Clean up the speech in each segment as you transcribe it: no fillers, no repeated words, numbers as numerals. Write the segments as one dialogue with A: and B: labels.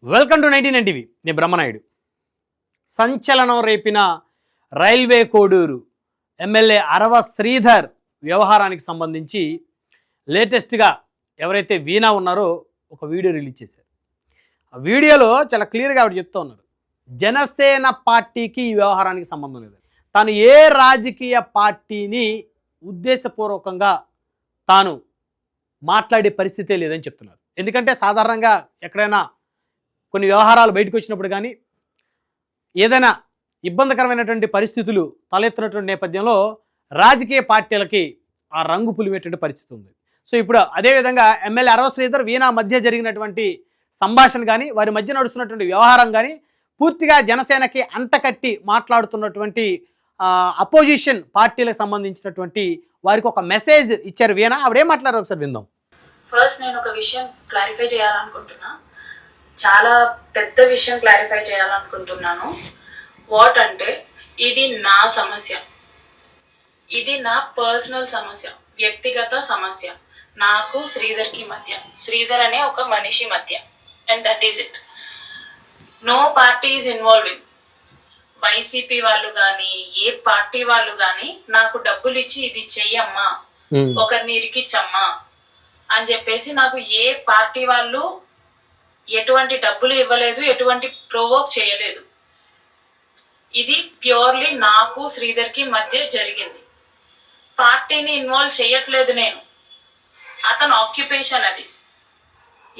A: Welcome to 99 TV. నేను బ్రహ్మనాయుడు. సంచలనం రేపిన railway Koduru MLA అరవ శ్రీధర్ వ్యవహారానికి సంబంధించి లేటెస్ట్గా ఎవరైతే వీణా ఉన్నారో ఒక వీడియో రిలీజ్ చేశారు. ఆ వీడియోలో చాలా క్లియర్గా ఆవిడ చెప్తూ ఉన్నారు, జనసేన పార్టీకి ఈ వ్యవహారానికి సంబంధం లేదు. తాను ఏ రాజకీయ పార్టీని ఉద్దేశపూర్వకంగా తాను మాట్లాడే పరిస్థితే లేదని చెప్తున్నారు. ఎందుకంటే సాధారణంగా ఎక్కడైనా కొన్ని వ్యవహారాలు బయటకు వచ్చినప్పుడు కానీ ఏదైనా ఇబ్బందికరమైనటువంటి పరిస్థితులు తలెత్తినటువంటి నేపథ్యంలో రాజకీయ పార్టీలకి ఆ రంగు పులిమేటువంటి పరిస్థితి ఉంది. సో ఇప్పుడు అదేవిధంగా ఎమ్మెల్యే అరవ శ్రీధర్ వీణా మధ్య జరిగినటువంటి సంభాషణ కానీ వారి మధ్య నడుస్తున్నటువంటి వ్యవహారం కానీ పూర్తిగా జనసేనకి అంటకట్టి మాట్లాడుతున్నటువంటి అపోజిషన్ పార్టీలకు సంబంధించినటువంటి వారికి ఒక మెసేజ్ ఇచ్చారు వీణా. ఆవిడేం మాట్లాడారు ఒకసారి విందాం.
B: ఫస్ట్ నేను ఒక విషయం క్లారిఫై చేయాలనుకుంటున్నా, చాలా పెద్ద విషయం క్లారిఫై చేయాలనుకుంటున్నాను. వాట్ అంటే ఇది నా సమస్య, ఇది నా పర్సనల్ సమస్య, వ్యక్తిగత సమస్య, నాకు శ్రీధర్కి మధ్య, శ్రీధర్ అనే ఒక మనిషి మధ్య, and that is it. No party is involving. YCP వాళ్ళు కానీ ఏ పార్టీ వాళ్ళు కానీ నాకు డబ్బులు ఇచ్చి ఇది చెయ్యమ్మా, ఒకరిని ఇరికిచ్చమ్మా అని చెప్పేసి నాకు ఏ పార్టీ వాళ్ళు ఎటువంటి డబ్బులు ఇవ్వలేదు, ఎటువంటి ప్రొవోక్ చేయలేదు. ఇది ప్యూర్లీ నాకు శ్రీధర్కి మధ్య జరిగింది. పార్టీని ఇన్వాల్వ్ చేయట్లేదు నేను, అతను ఆక్యుపేషన్ అది.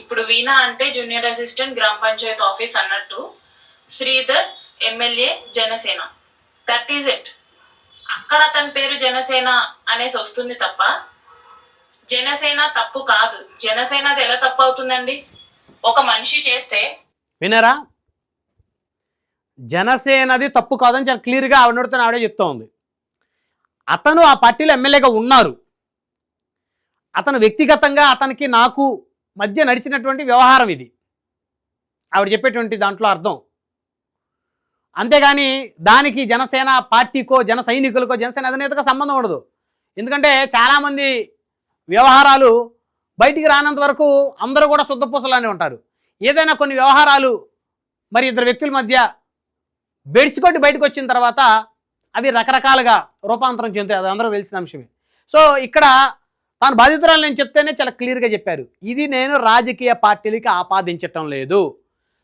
B: ఇప్పుడు వీణా అంటే జూనియర్ అసిస్టెంట్ గ్రామ పంచాయత్ ఆఫీస్ అన్నట్టు, Sridhar MLA Janasena, that is it. అక్కడ అతని పేరు జనసేన అనేసి వస్తుంది తప్ప జనసేన తప్పు కాదు. జనసేనది ఎలా తప్పు అవుతుందండి? ఒక మనిషి చేస్తే.
A: వినరా, జనసేనది తప్పు కాదని చాలా క్లియర్గా ఆవిడతో ఆవిడే చెప్తా ఉంది. అతను ఆ పార్టీలో ఎమ్మెల్యేగా ఉన్నారు, అతను వ్యక్తిగతంగా అతనికి నాకు మధ్య నడిచినటువంటి వ్యవహారం ఇది ఆవిడ చెప్పేటువంటి దాంట్లో అర్థం. అంతేగాని దానికి జనసేన పార్టీకో జన సైనికులకో జనసేన అధినేతకో సంబంధం ఉండదు. ఎందుకంటే చాలామంది వ్యవహారాలు బయటికి రానంత వరకు అందరూ కూడా శుద్ధపూసలానే ఉంటారు. ఏదైనా కొన్ని వ్యవహారాలు మరి ఇద్దరు వ్యక్తుల మధ్య బెడిసికొట్టి బయటకు వచ్చిన తర్వాత అవి రకరకాలుగా రూపాంతరం చెందుతాయి, అది అందరూ తెలిసిన అంశమే. సో ఇక్కడ తాను బాధితురాలు నేను చెప్తేనే చాలా క్లియర్గా చెప్పారు, ఇది నేను రాజకీయ పార్టీలకి ఆపాదించటం లేదు.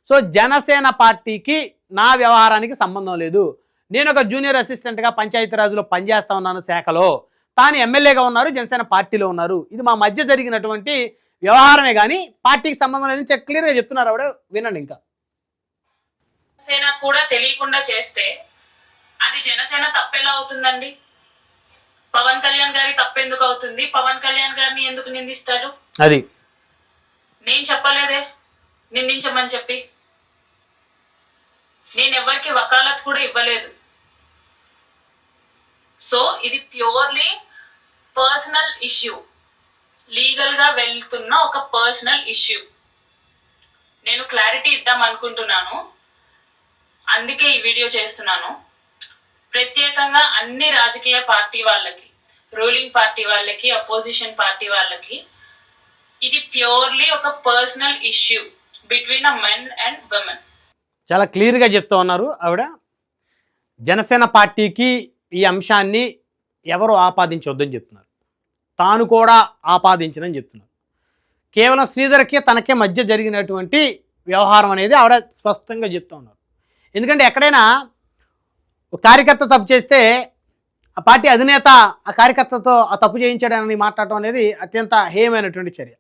A: సో జనసేన పార్టీకి నా వ్యవహారానికి సంబంధం లేదు. నేను ఒక జూనియర్ అసిస్టెంట్గా పంచాయతీరాజ్లో పనిచేస్తా ఉన్నాను శాఖలో, తాను ఎమ్మెల్యేగా ఉన్నారు, జనసేన పార్టీలో ఉన్నారు. ఇది మా మధ్య జరిగినటువంటి వ్యవహారమే కానీ పార్టీకి సంబంధం లేదని క్లియర్గా చెప్తున్నారు ఆవిడ. వినండి. ఇంకా
B: జనసేన కూడా తెలియకుండా చేస్తే అది జనసేన తప్పెలా అవుతుందండి? పవన్ కళ్యాణ్ గారి తప్పెందుకు అవుతుంది? పవన్ కళ్యాణ్ గారిని ఎందుకు నిందిస్తారు?
A: అది
B: నేను చెప్పలేదే నిందించమని చెప్పి. నేను ఎవరికి వకాలత్ కూడా ఇవ్వలేదు. సో ఇది ప్యూర్లీ పర్సనల్ ఇష్యూ, లీగల్ గా వెళ్తున్న ఒక పర్సనల్ ఇష్యూ. నేను క్లారిటీ ఇద్దాం అనుకుంటున్నాను, అందుకే ఈ వీడియో చేస్తున్నాను. ప్రత్యేకంగా అన్ని రాజకీయ పార్టీ వాళ్ళకి, రూలింగ్ పార్టీ వాళ్ళకి, అపోజిషన్ పార్టీ వాళ్ళకి, ఇది ప్యూర్లీ ఒక personal issue between a men and women.
A: చాలా క్లియర్గా చెప్తూ ఉన్నారు ఆవిడ. జనసేన పార్టీకి ఈ అంశాన్ని ఎవరు ఆపాదించవద్దని చెప్తున్నారు, తాను కూడా ఆపాదించనని చెప్తున్నారు. కేవలం శ్రీధర్కి తనకే మధ్య జరిగినటువంటి వ్యవహారం అనేది ఆవిడ స్పష్టంగా చెప్తూ ఉన్నారు. ఎందుకంటే ఎక్కడైనా ఒక కార్యకర్త తప్పు చేస్తే ఆ పార్టీ అధినేత ఆ కార్యకర్తతో ఆ తప్పు చేయించాడని మాట్లాడటం అనేది అత్యంత హేయమైనటువంటి చర్య.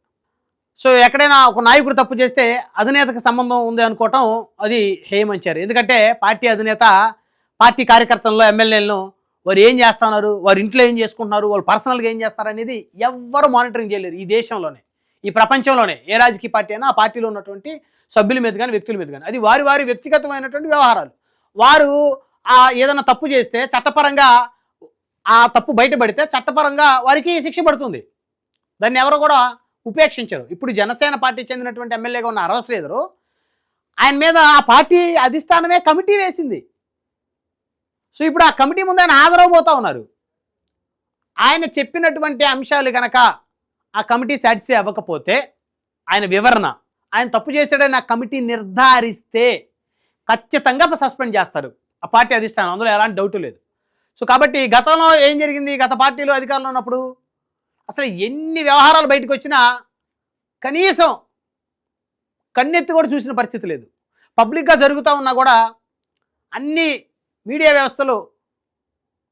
A: సో ఎక్కడైనా ఒక నాయకుడు తప్పు చేస్తే అధినేతకు సంబంధం ఉంది అనుకోవటం అది హేయమైన చర్య. ఎందుకంటే పార్టీ అధినేత పార్టీ కార్యకర్తల్లో ఎమ్మెల్యేలను వారు ఏం చేస్తున్నారు, వారి ఇంట్లో ఏం చేసుకుంటున్నారు, వాళ్ళు పర్సనల్గా ఏం చేస్తారు అనేది ఎవ్వరు మానిటరింగ్ చేయలేరు ఈ దేశంలోనే, ఈ ప్రపంచంలోనే. ఏ రాజకీయ పార్టీ అయినా ఆ పార్టీలో ఉన్నటువంటి సభ్యుల మీద కానీ వ్యక్తుల మీద కానీ అది వారి వారి వ్యక్తిగతమైనటువంటి వ్యవహారాలు. వారు ఏదైనా తప్పు చేస్తే చట్టపరంగా ఆ తప్పు బయటపడితే చట్టపరంగా వారికి శిక్ష పడుతుంది, దాన్ని ఎవరు కూడా ఉపేక్షించరు. ఇప్పుడు జనసేన పార్టీ చెందినటువంటి ఎమ్మెల్యేగా ఉన్న అరవ శ్రీధరు, ఆయన మీద ఆ పార్టీ అధిష్టానమే కమిటీ వేసింది. సో ఇప్పుడు ఆ కమిటీ ముందు ఆయన హాజరవబోతూ ఉన్నారు. ఆయన చెప్పినటువంటి అంశాలు కనుక ఆ కమిటీ సాటిస్ఫై అవ్వకపోతే ఆయన వివరణ, ఆయన తప్పు చేశాడని ఆ కమిటీ నిర్ధారిస్తే ఖచ్చితంగా సస్పెండ్ చేస్తారు ఆ పార్టీ అధిష్టానం, అందులో ఎలాంటి డౌట్ లేదు. సో కాబట్టి గతంలో ఏం జరిగింది, గత పార్టీలు అధికారంలో ఉన్నప్పుడు అసలు ఎన్ని వ్యవహారాలు బయటకు వచ్చినా కనీసం కన్నెత్తి కూడా చూసిన పరిస్థితి లేదు. పబ్లిక్గా జరుగుతూ ఉన్నా కూడా అన్ని మీడియా వ్యవస్థలు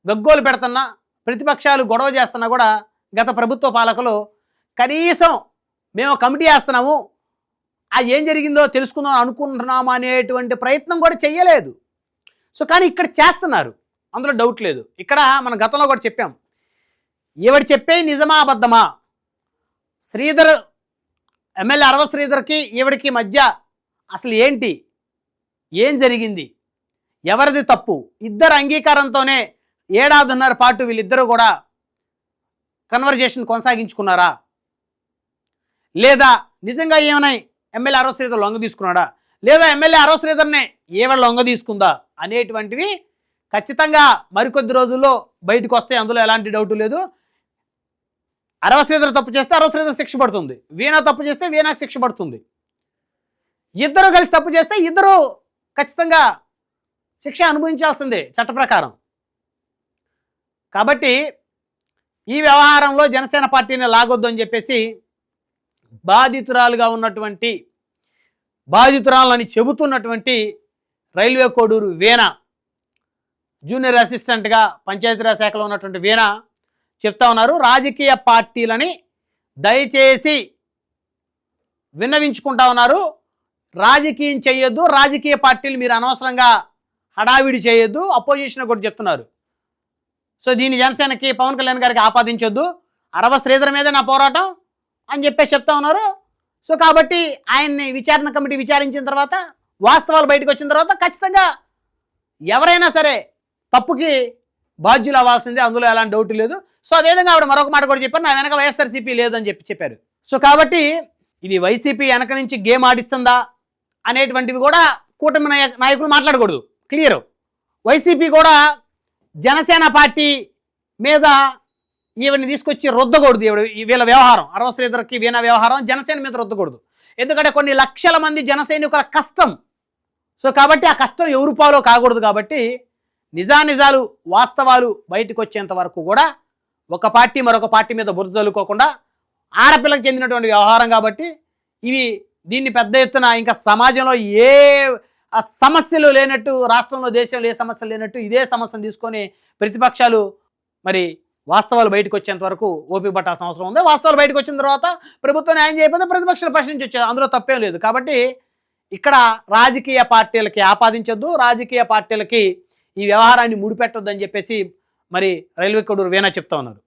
A: గగ్గోలు పెడుతున్నా, ప్రతిపక్షాలు గొడవ చేస్తున్నా కూడా గత ప్రభుత్వ పాలకులు కనీసం మేము కమిటీ వేస్తున్నాము, ఆ ఏం జరిగిందో తెలుసుకుందాం అనుకుంటున్నాము అనేటువంటి ప్రయత్నం కూడా చెయ్యలేదు. సో కానీ ఇక్కడ చేస్తున్నారు, అందులో డౌట్ లేదు. ఇక్కడ మన గతంలో కూడా చెప్పాం, ఎవడు చెప్పే నిజమా అబద్ధమా, శ్రీధర్ ఎమ్మెల్యే అరవ శ్రీధర్కి ఈవిడికి మధ్య అసలు ఏంటి, ఏం జరిగింది, ఎవరిది తప్పు, ఇద్దరు అంగీకారంతోనే 1.5 పాటు వీళ్ళిద్దరూ కూడా కన్వర్జేషన్ కొనసాగించుకున్నారా, లేదా నిజంగా ఏమైనా ఎమ్మెల్యే అరవ శ్రీధర్ లొంగ తీసుకున్నాడా, లేదా ఎమ్మెల్యే అరవ శ్రీధర్నే ఏవడ లొంగ తీసుకుందా అనేటువంటివి ఖచ్చితంగా మరికొద్ది రోజుల్లో బయటకు వస్తాయి, అందులో ఎలాంటి డౌట్ లేదు. అరవ శ్రీధర్ తప్పు చేస్తే అరవ శ్రీధర్ శిక్ష పడుతుంది, వీణా తప్పు చేస్తే వీణాకు శిక్ష పడుతుంది, ఇద్దరు కలిసి తప్పు చేస్తే ఇద్దరు ఖచ్చితంగా శిక్ష అనుభవించాల్సిందే చట్ట ప్రకారం. కాబట్టి ఈ వ్యవహారంలో జనసేన పార్టీని లాగొద్దు అని చెప్పేసి బాధితురాలని చెబుతున్నటువంటి రైల్వే కోడూరు వీణ, జూనియర్ అసిస్టెంట్గా పంచాయతీరాజ్ శాఖలో ఉన్నటువంటి వీణ చెప్తా ఉన్నారు, రాజకీయ పార్టీలని దయచేసి విన్నవించుకుంటా ఉన్నారు, రాజకీయం చేయొద్దు, రాజకీయ పార్టీలు మీరు అనవసరంగా హడావిడి చేయొద్దు, అపోజిషన్ కూడా చెప్తున్నారు. సో దీన్ని జనసేనకి పవన్ కళ్యాణ్ గారికి ఆపాదించొద్దు, అరవ శ్రీధర్ మీద నా పోరాటం అని చెప్పేసి చెప్తా ఉన్నారు. సో కాబట్టి ఆయన్ని విచారణ కమిటీ విచారించిన తర్వాత వాస్తవాలు బయటకు వచ్చిన తర్వాత ఖచ్చితంగా ఎవరైనా సరే తప్పుకి బాధ్యులు అవ్వాల్సిందే, అందులో ఎలాంటి డౌట్ లేదు. సో అదేవిధంగా ఆవిడ మరొక మాట కూడా చెప్పారు, నా వెనక వైఎస్ఆర్సీపీ లేదని చెప్పారు. సో కాబట్టి ఇది వైసీపీ వెనక నుంచి గేమ్ ఆడిస్తుందా అనేటువంటివి కూడా కూటమి నాయకులు మాట్లాడకూడదు, క్లియర్. వైసీపీ కూడా జనసేన పార్టీ మీద ఈవిని తీసుకొచ్చి రుద్దకూడదు, వీళ్ళ వ్యవహారం అరవ శ్రీధర్కి వీణ వ్యవహారం జనసేన మీద రుద్దకూడదు. ఎందుకంటే కొన్ని లక్షల మంది జన సైనికుల కష్టం. సో కాబట్టి ఆ కష్టం ఎవరు పాలో కాకూడదు. కాబట్టి నిజానిజాలు వాస్తవాలు బయటకు వచ్చేంత వరకు కూడా ఒక పార్టీ మరొక పార్టీ మీద బురద జల్లుకోకుండా, ఆడపిల్లకు చెందినటువంటి వ్యవహారం కాబట్టి దీన్ని పెద్ద ఎత్తున ఇంకా సమాజంలో ఏ సమస్యలు లేనట్టు, రాష్ట్రంలో దేశంలో ఏ సమస్యలు లేనట్టు ఇదే సమస్యను తీసుకొని ప్రతిపక్షాలు మరి వాస్తవాలు బయటకు వచ్చేంత వరకు ఓపిక పట్టాల్సిన అవసరం ఉంది. వాస్తవాలు బయటకు వచ్చిన తర్వాత ప్రభుత్వం న్యాయం చేయకపోతే ప్రతిపక్షాలు ప్రశ్నించి వచ్చేది, అందులో తప్పేం లేదు. కాబట్టి ఇక్కడ రాజకీయ పార్టీలకి ఆపాదించొద్దు, రాజకీయ పార్టీలకి ఈ వ్యవహారాన్ని ముడిపెట్టొద్దు అని చెప్పేసి మరి రైల్వే కోడూరు వీణ చెప్తా ఉన్నారు.